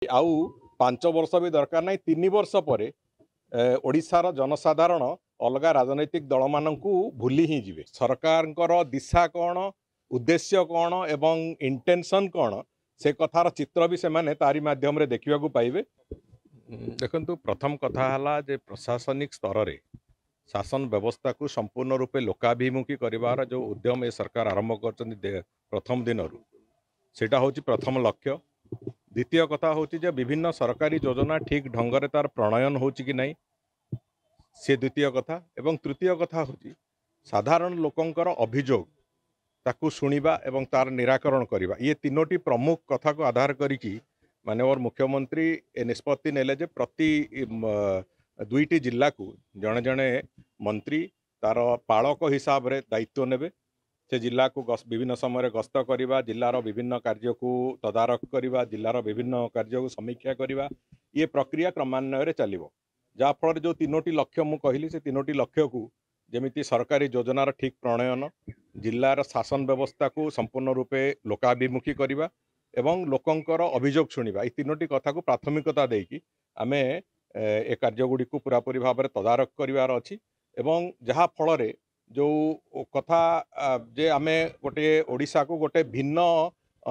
आउ 5 वर्ष भी दरकार नहीं 3 वर्ष पर ओडिशार जनसाधारण अलग राजनैतिक दल मानू भूली ही जीवे। सरकार दिशा कौन उद्देश्य कौन एवं इंटेंशन कौन से कथार चित्र भी से तारी माध्यम रे देखा पाइबे। देखंतु प्रथम कथा हला जे प्रशासनिक स्तर रे शासन व्यवस्था को संपूर्ण रूपे लोकाभिमुखी करिवार जो उद्यम ए सरकार आरंभ कर प्रथम दिन सेटा होची प्रथम लक्ष्य। द्वितीय कथा होची जे विभिन्न सरकारी योजना ठीक ढंग रे तार प्रणयन होची कि नहीं से द्वितीय कथा। एवं तृतीय कथा होची साधारण लोकंकर अभियोग ताकू शुणिबा एवं तार निराकरण करिबा। ये तीनोटी प्रमुख कथा को आधार करिकी माननीय मुख्यमंत्री ए निष्पत्ति नेले जे प्रति दुईटी जिला को जड़े जड़े मंत्री तार पालक हिसाब रे दायित्व नेबे। से जिला को विभिन्न समय गस्त करवा, जिलार विभिन्न कार्य को तदारख करवा, जिलार विभिन्न कार्य को समीक्षा करवा, ये प्रक्रिया क्रमान्वय चलो। जहाँफल जो तीनोटी लक्ष्य मु कहली से तीनोटी लक्ष्य को जमीती सरकारी योजनार ठीक प्रणयन, जिलार शासन व्यवस्था को संपूर्ण रूपे लोकाभिमुखी करवा एवं लोकंकर अभियोग शुणा, ये तीनोटी कथा को प्राथमिकता देकी आमे ए कार्यगुड़ी को पूरापूरी भाव में तदारख करार अच्छी। एवं जहाँ फल जो कथा जे आमे गोटे ओडिशा को गोटे भिन्न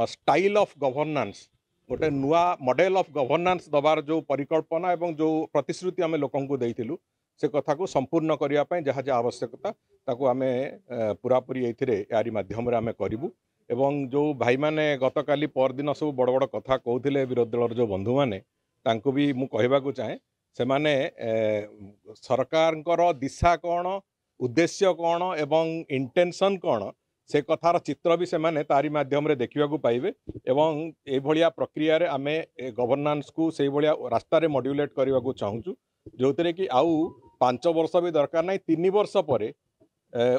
स्टाइल ऑफ गवर्नेंस, गोटे नुआ मॉडल ऑफ गवर्नेंस दबार जो परिकल्पना एवं जो प्रतिश्रुति आमे लोकन को देइथिलु से कथा को संपूर्ण करिया पय जहाँ जहाँ आवश्यकता ताको आमे पूरापूरी एथिरे यारी माध्यम रे आमे करिवु। एवं जो भाई माने गतकाली परदिन सब बड़ बड़ कथा कहते विरोधी दल जो बंधु माने तांको भी मु कहबाकू चाहे से माने सरकार दिशा कौन उद्देश्य कौन एवं इंटेंशन कौन से कथार चित्र भी से तारी माध्यम रे देखा पाइबे। एवं ए भलिया प्रक्रिया रे आमे गवर्नेंस को से भलिया रास्ता रे मॉड्यूलेट करने को चाहूँ जो कि आउ 5 वर्ष भी दरकार नहीं 3 वर्ष पर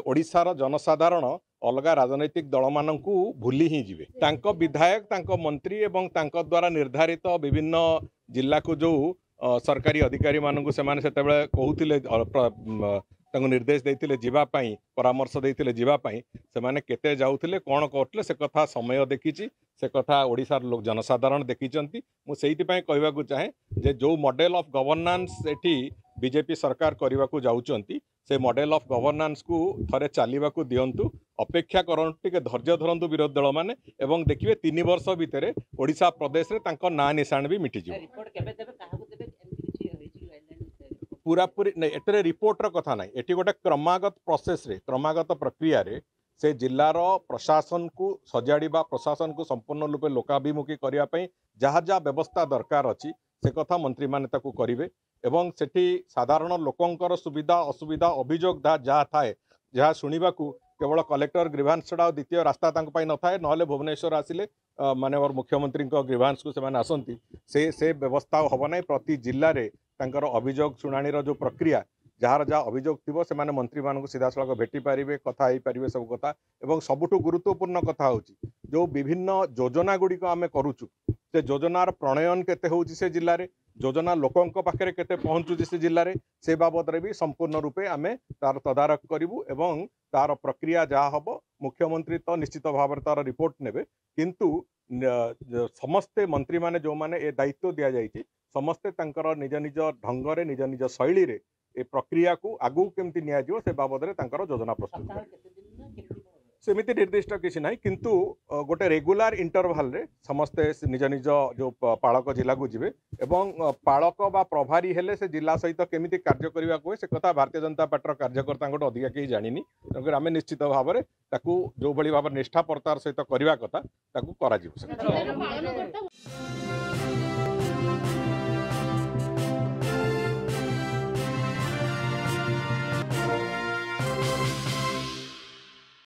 ओडिशार जनसाधारण अलग राजनैतिक दल मानू भूली ही जीवे। तांको विधायक तांको मंत्री एवं तांको द्वारा निर्धारित विभिन्न जिला को जो सरकारी अधिकारी मानू से कहते निर्देश देते जीवाई परामर्श देते जीवाई से केते जाऊले कौन करते से कथा समय देखी से कथा ओडिशार लोक जनसाधारण देखी। मुझे कहवाक चाहे जे जो model of governance eighty BJP सरकार करने को जाउचंती से मॉडल ऑफ गवर्नेंस को थरे चलने को दिंतु, अपेक्षा करते धैर्य धरतु विरोधी दल मैंने एवं देखिए 3 वर्ष भितर ओडिशा प्रदेश रे तांको ना निशान भी मिटिज पूरापूरी नहीं। एतरे रिपोर्टर कथा ना, एटी गोटे क्रमागत प्रोसेस रे क्रमागत प्रक्रिया रे से जिलार प्रशासन को सजाड़ा, प्रशासन को संपूर्ण रूपे लोकाभिमुखी करने जहाँ जहाँ व्यवस्था दरकार अच्छी से कथा मंत्री माने ताकू करिवे। एवं सेठी साधारण लोकंकर सुविधा असुविधा अभियोग जहाँ थाए जहाँ शुणा केवल कलेक्टर ग्रीवांस छड़ा द्वितीय रास्ता न थाए ना भुवनेश्वर आसिले माननीय मुख्यमंत्री ग्रीवांस को से आसती से व्यवस्था हम ना। प्रति जिले में तांकर अभियोग शुणाणीर जो प्रक्रिया जार जहाँ अभियोग थी से मंत्री मानक सीधा सड़क भेटी पारे कथा हो पारे सब कथा। एवं सबुठु गुरुत्वपूर्ण कथा हो जो विभिन्न योजना गुड़िक आम करुचु से योजनार प्रणयन केते होउची से जिल्ला रे, योजना लोकंक पाखरे केते पहुँचुची से जिल्ला रे, से बाबद रे भी संपूर्ण रूपे आमे तार तदारख करिवु एवं तार प्रक्रिया जहाँ हम मुख्यमंत्री तो निश्चित भाव में तार रिपोर्ट नेबे। किंतु समस्ते मंत्री माने जो माने ए दायित्व दिया जाइछि समस्ते तांकर निज निज ढंग रे निज निज शैली रे ए प्रक्रिया को आगु केमती निया जिवो से बाबद रे तांकर योजना प्रस्तुत सेमिति निर्दिष्ट किसी ना। किंतु गोटे रेगुलर इंटरवाल रे समस्ते निज निज जो पालक जिला को जीवे एवं पालक बा प्रभारी हेले से जिला सहित केमिति कार्य करने को से कथा भारतीय जनता पार्टी कार्यकर्ता अधिका कहीं जानी तेणुक आम निश्चित भाव में जो भली भाव निष्ठा प्रतार सहित करने कथा करा।